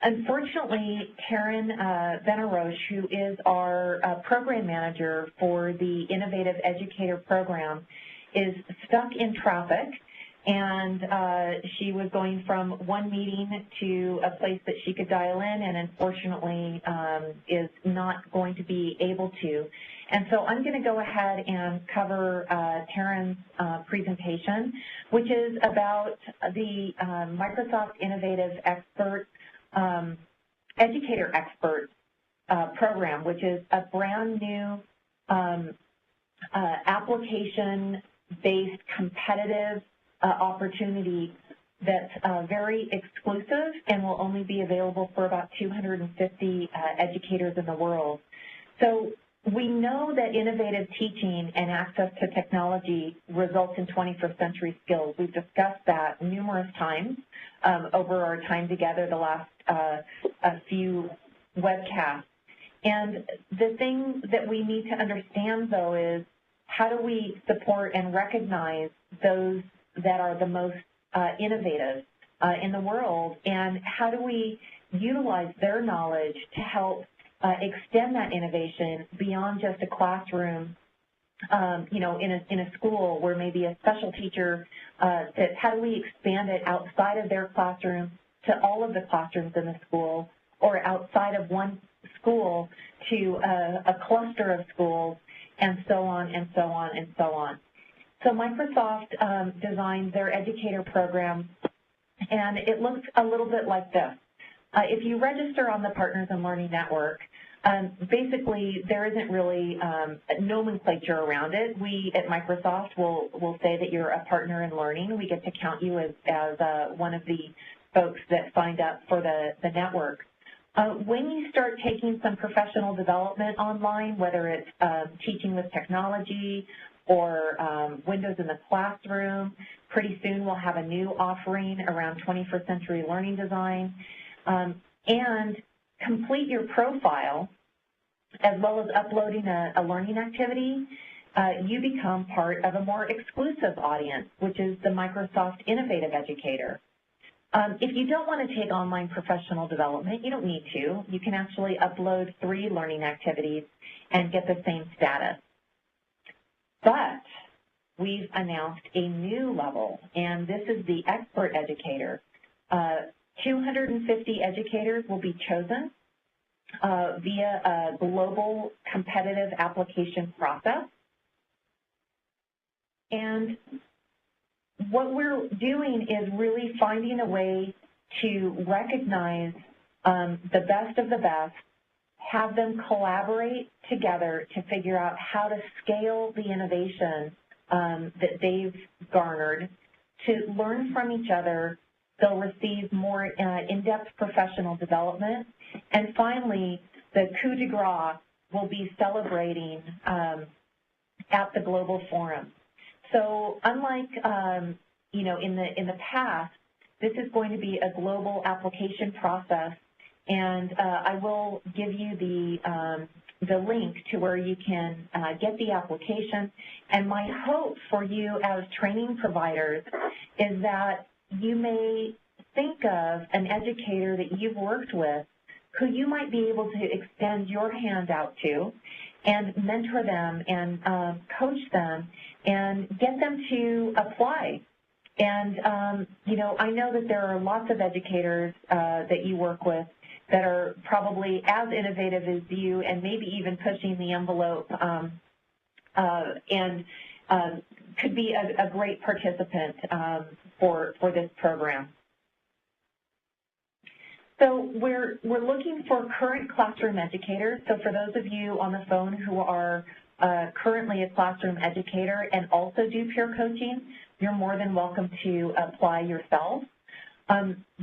Unfortunately, Karen Veneroche, who is our program manager for the Innovative Educator Program, is stuck in traffic, and she was going from one meeting to a place that she could dial in, and unfortunately is not going to be able to. And so I'm going to go ahead and cover Taryn's presentation, which is about the Microsoft Innovative Expert Educator Expert program, which is a brand new application-based competitive opportunity that's very exclusive and will only be available for about 250 educators in the world. So we know that innovative teaching and access to technology results in 21st century skills. We've discussed that numerous times over our time together the last few webcasts. And the thing that we need to understand, though, is how do we support and recognize those that are the most innovative in the world, and how do we utilize their knowledge to help extend that innovation beyond just a classroom, you know, in a school where maybe a special teacher, that how do we expand it outside of their classroom to all of the classrooms in the school, or outside of one school to a cluster of schools, and so on and so on and so on. So Microsoft designed their educator program, and it looks a little bit like this. If you register on the Partners in Learning Network, basically there isn't really a nomenclature around it. We at Microsoft will say that you're a partner in learning. We get to count you as one of the folks that signed up for the network. When you start taking some professional development online, whether it's teaching with technology or Windows in the classroom, pretty soon we'll have a new offering around 21st century learning design, and complete your profile, as well as uploading a learning activity, you become part of a more exclusive audience, which is the Microsoft Innovative Educator. If you don't want to take online professional development, you don't need to. You can actually upload 3 learning activities and get the same status. But we've announced a new level, and this is the Expert Educator. 250 educators will be chosen via a global competitive application process. And what we're doing is really finding a way to recognize the best of the best, have them collaborate together to figure out how to scale the innovation that they've garnered, to learn from each other. They'll receive more in-depth professional development. And finally, the coup de grace will be celebrating at the Global Forum. So unlike, you know, in the past, this is going to be a global application process, and I will give you the link to where you can get the application. And my hope for you as training providers is that you may think of an educator that you've worked with who you might be able to extend your hand out to and mentor them and coach them and get them to apply. And, you know, I know that there are lots of educators that you work with that are probably as innovative as you and maybe even pushing the envelope and could be a great participant for this program. So we're looking for current classroom educators. So for those of you on the phone who are currently a classroom educator and also do peer coaching, you're more than welcome to apply yourself.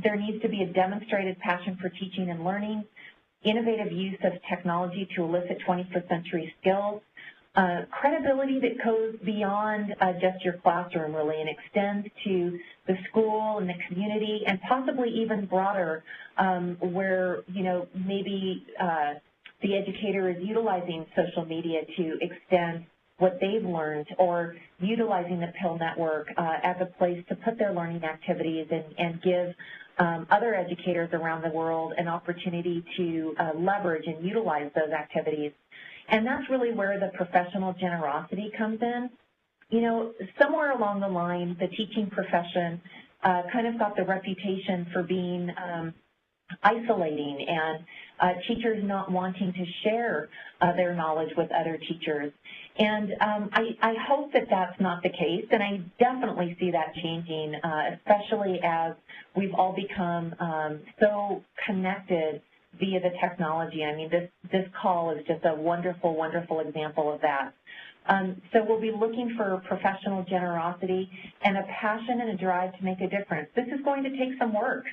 There needs to be a demonstrated passion for teaching and learning, innovative use of technology to elicit 21st century skills, credibility that goes beyond just your classroom, really, and extends to the school and the community, and possibly even broader, where, you know, maybe the educator is utilizing social media to extend what they've learned, or utilizing the PIL network as a place to put their learning activities and give other educators around the world an opportunity to leverage and utilize those activities. And that's really where the professional generosity comes in. You know, somewhere along the line, the teaching profession kind of got the reputation for being isolating and teachers not wanting to share their knowledge with other teachers. And I hope that that's not the case, and I definitely see that changing, especially as we've all become so connected via the technology. I mean, this call is just a wonderful, wonderful example of that. So we'll be looking for professional generosity and a passion and a drive to make a difference. This is going to take some work.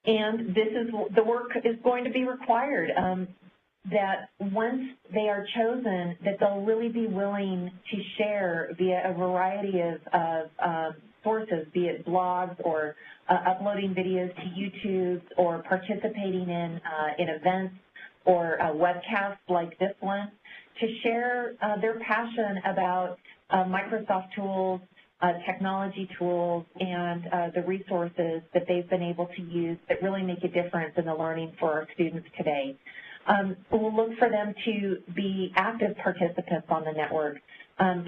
And the work is going to be required, that once they are chosen, that they'll really be willing to share via a variety of sources, be it blogs or uploading videos to YouTube or participating in events or webcasts like this one, to share their passion about Microsoft tools, technology tools, and the resources that they've been able to use that really make a difference in the learning for our students today. We'll look for them to be active participants on the network,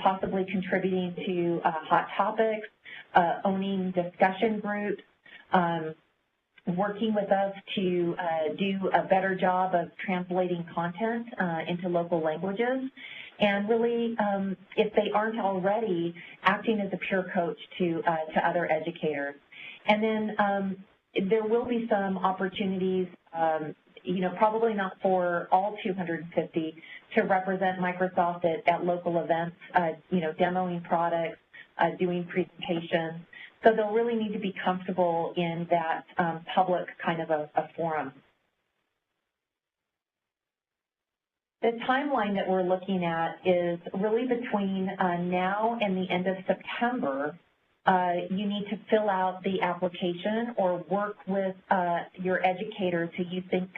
possibly contributing to hot topics, owning discussion groups, working with us to do a better job of translating content into local languages, and really, if they aren't already, acting as a peer coach to other educators. And then there will be some opportunities, you know, probably not for all 250, to represent Microsoft at local events, you know, demoing products, doing presentations. So they'll really need to be comfortable in that public kind of a forum. The timeline that we're looking at is really between now and the end of September. You need to fill out the application or work with your educators who you think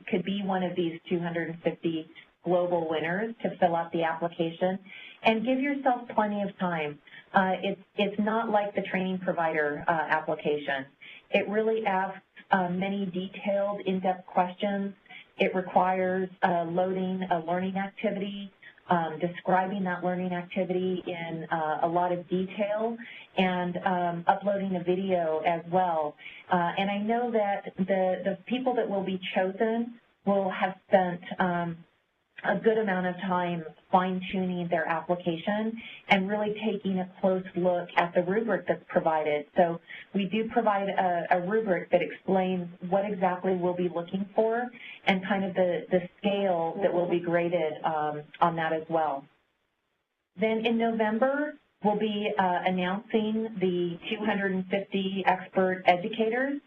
could be one of these 250 global winners to fill out the application, and give yourself plenty of time. It's not like the training provider application. It really asks many detailed, in-depth questions. It requires loading a learning activity, describing that learning activity in a lot of detail, and uploading a video as well. And I know that the people that will be chosen will have spent a good amount of time fine-tuning their application and really taking a close look at the rubric that's provided. So we do provide a rubric that explains what exactly we'll be looking for and kind of the scale that will be graded on that as well. Then in November, we'll be announcing the 250 expert educators,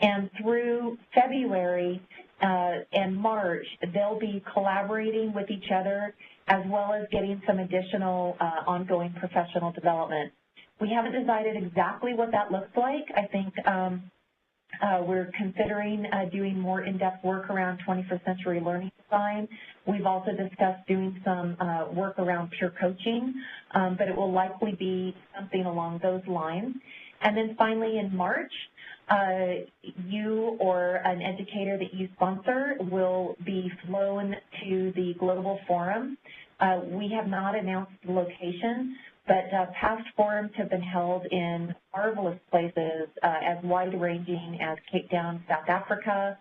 and through February and March, they'll be collaborating with each other as well as getting some additional ongoing professional development. We haven't decided exactly what that looks like. I think we're considering doing more in-depth work around 21st century learning design. We've also discussed doing some work around peer coaching, but it will likely be something along those lines. And then finally in March, you or an educator that you sponsor will be flown to the global forum. We have not announced the location, but past forums have been held in marvelous places as wide-ranging as Cape Town, South Africa,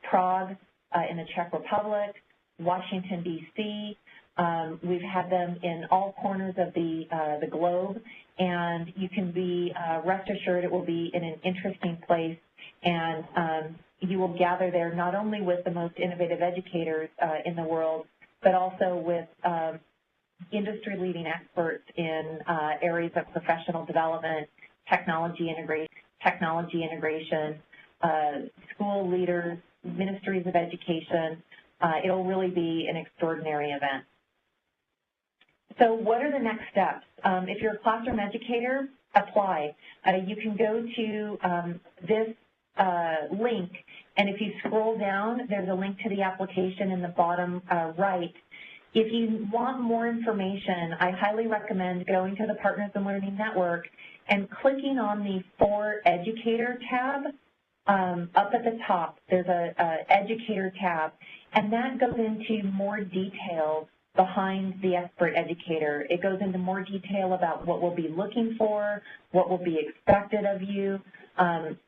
Prague in the Czech Republic, Washington, D.C. We've had them in all corners of the globe, and you can be rest assured it will be in an interesting place, and you will gather there not only with the most innovative educators in the world, but also with industry-leading experts in areas of professional development, technology integration, school leaders, ministries of education. It'll really be an extraordinary event. So what are the next steps? If you're a classroom educator, apply. You can go to this link, and if you scroll down, there's a link to the application in the bottom right. If you want more information, I highly recommend going to the Partners in Learning Network and clicking on the For Educator tab. Up at the top, there's a Educator tab, and that goes into more details behind the expert educator. It goes into more detail about what we'll be looking for, what will be expected of you,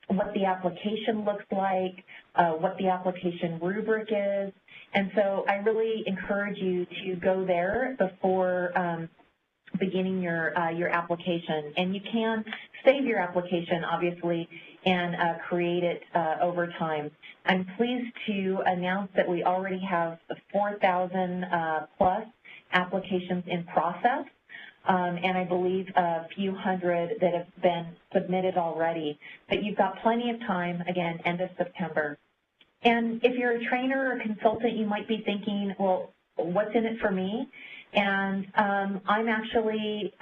what the application looks like, what the application rubric is. And so I really encourage you to go there before beginning your application. And you can save your application, obviously, and create it over time. I'm pleased to announce that we already have 4,000 plus applications in process, and I believe a few hundred that have been submitted already. But you've got plenty of time, again, end of September. And if you're a trainer or a consultant, you might be thinking, well, what's in it for me? And I'm actually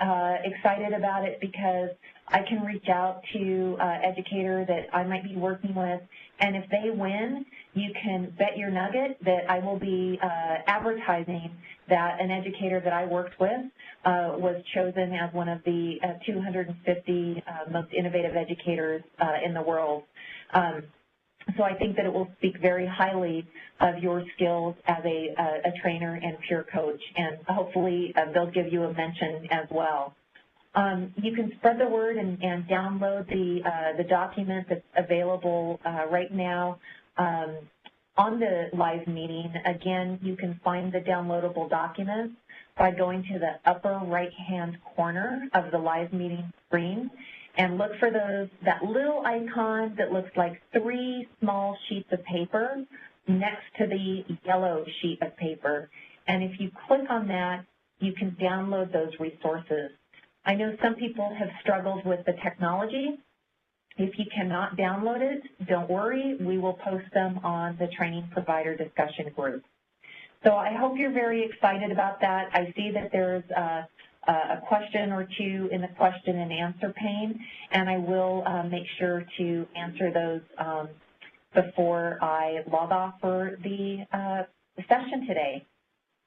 excited about it because I can reach out to an educator that I might be working with, and if they win, you can bet your nugget that I will be advertising that an educator that I worked with was chosen as one of the 250 most innovative educators in the world. So I think that it will speak very highly of your skills as a trainer and peer coach, and hopefully they'll give you a mention as well. You can spread the word and download the document that's available right now on the live meeting. Again, you can find the downloadable documents by going to the upper right-hand corner of the live meeting screen and look for that little icon that looks like 3 small sheets of paper next to the yellow sheet of paper. And if you click on that, you can download those resources. I know some people have struggled with the technology. If you cannot download it, don't worry. We will post them on the training provider discussion group. So I hope you're very excited about that. I see that there's a question or two in the question and answer pane, and I will make sure to answer those before I log off for the session today.